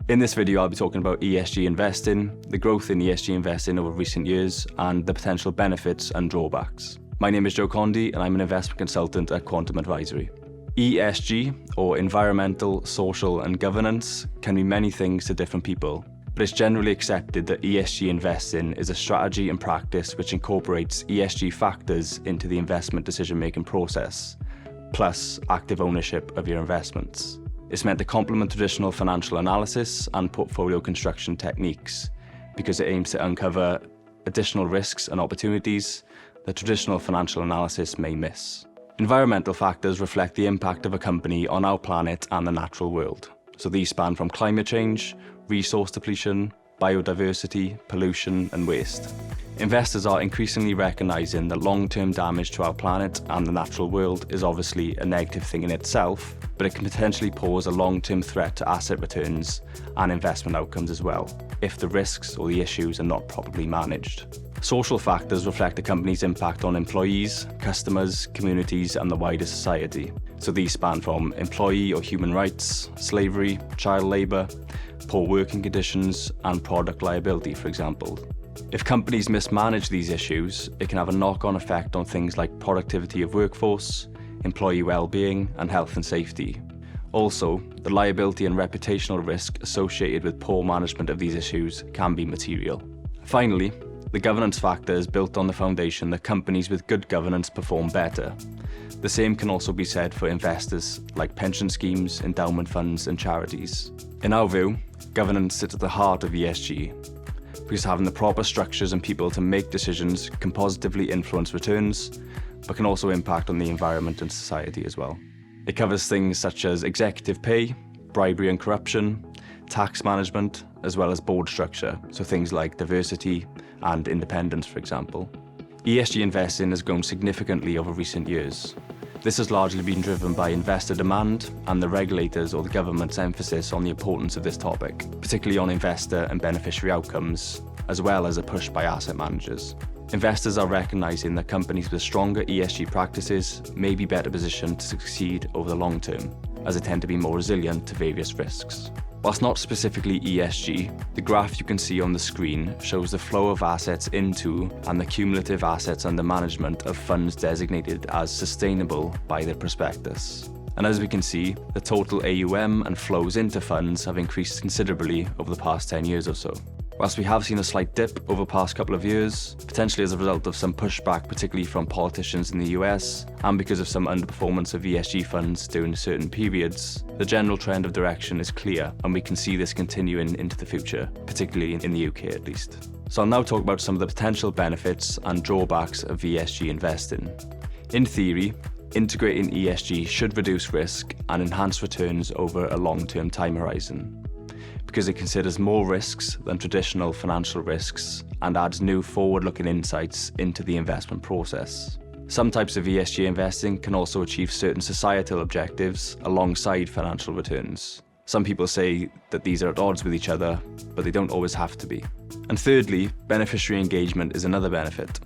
In this video, I'll be talking about ESG investing, the growth in ESG investing over recent years, and the potential benefits and drawbacks. My name is Joe Condy, and I'm an investment consultant at Quantum Advisory. ESG, or environmental, social, and governance, can mean many things to different people, but it's generally accepted that ESG investing is a strategy and practice which incorporates ESG factors into the investment decision-making process, plus active ownership of your investments. It's meant to complement traditional financial analysis and portfolio construction techniques because it aims to uncover additional risks and opportunities that traditional financial analysis may miss. Environmental factors reflect the impact of a company on our planet and the natural world. So these span from climate change, resource depletion, biodiversity, pollution, and waste. Investors are increasingly recognising that long-term damage to our planet and the natural world is obviously a negative thing in itself, but it can potentially pose a long-term threat to asset returns and investment outcomes as well, if the risks or the issues are not properly managed. Social factors reflect a company's impact on employees, customers, communities, and the wider society. So these span from employee or human rights, slavery, child labour, poor working conditions, and product liability, for example. If companies mismanage these issues, it can have a knock-on effect on things like productivity of workforce, employee well-being, and health and safety. Also, the liability and reputational risk associated with poor management of these issues can be material. Finally, the governance factor is built on the foundation that companies with good governance perform better. The same can also be said for investors like pension schemes, endowment funds, and charities. In our view, governance sits at the heart of ESG, because having the proper structures and people to make decisions can positively influence returns, but can also impact on the environment and society as well. It covers things such as executive pay, bribery and corruption, tax management, as well as board structure, so things like diversity and independence, for example. ESG investing has grown significantly over recent years. This has largely been driven by investor demand and the regulators or the government's emphasis on the importance of this topic, particularly on investor and beneficiary outcomes, as well as a push by asset managers. Investors are recognising that companies with stronger ESG practices may be better positioned to succeed over the long term, as they tend to be more resilient to various risks. Whilst not specifically ESG, the graph you can see on the screen shows the flow of assets into and the cumulative assets under management of funds designated as sustainable by the prospectus. And as we can see, the total AUM and flows into funds have increased considerably over the past 10 years or so. Whilst we have seen a slight dip over the past couple of years, potentially as a result of some pushback, particularly from politicians in the US, and because of some underperformance of ESG funds during certain periods, the general trend of direction is clear, and we can see this continuing into the future, particularly in the UK at least. So I'll now talk about some of the potential benefits and drawbacks of ESG investing. In theory, integrating ESG should reduce risk and enhance returns over a long-term time horizon, because it considers more risks than traditional financial risks and adds new forward-looking insights into the investment process. Some types of ESG investing can also achieve certain societal objectives alongside financial returns. Some people say that these are at odds with each other, but they don't always have to be. And thirdly, beneficiary engagement is another benefit.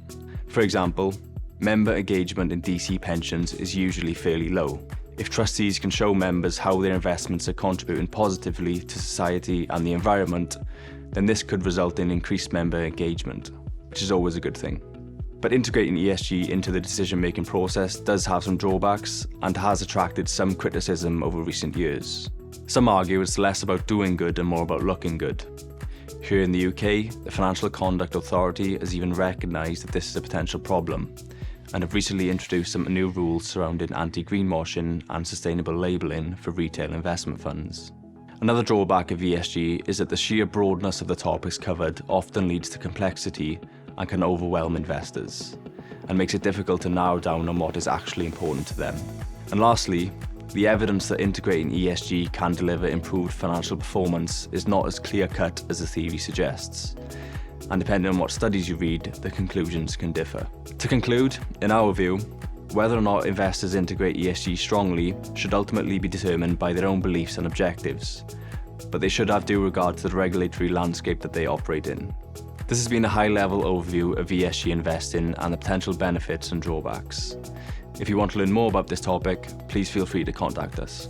For example, member engagement in DC pensions is usually fairly low. If trustees can show members how their investments are contributing positively to society and the environment, then this could result in increased member engagement, which is always a good thing. But integrating ESG into the decision-making process does have some drawbacks and has attracted some criticism over recent years. Some argue it's less about doing good and more about looking good. Here in the UK, the Financial Conduct Authority has even recognised that this is a potential problem, and have recently introduced some new rules surrounding anti-greenwashing and sustainable labelling for retail investment funds. Another drawback of ESG is that the sheer broadness of the topics covered often leads to complexity and can overwhelm investors, and makes it difficult to narrow down on what is actually important to them. And lastly, the evidence that integrating ESG can deliver improved financial performance is not as clear-cut as the theory suggests. And depending on what studies you read, the conclusions can differ. To conclude, in our view, whether or not investors integrate ESG strongly should ultimately be determined by their own beliefs and objectives, but they should have due regard to the regulatory landscape that they operate in. This has been a high-level overview of ESG investing and the potential benefits and drawbacks. If you want to learn more about this topic, please feel free to contact us.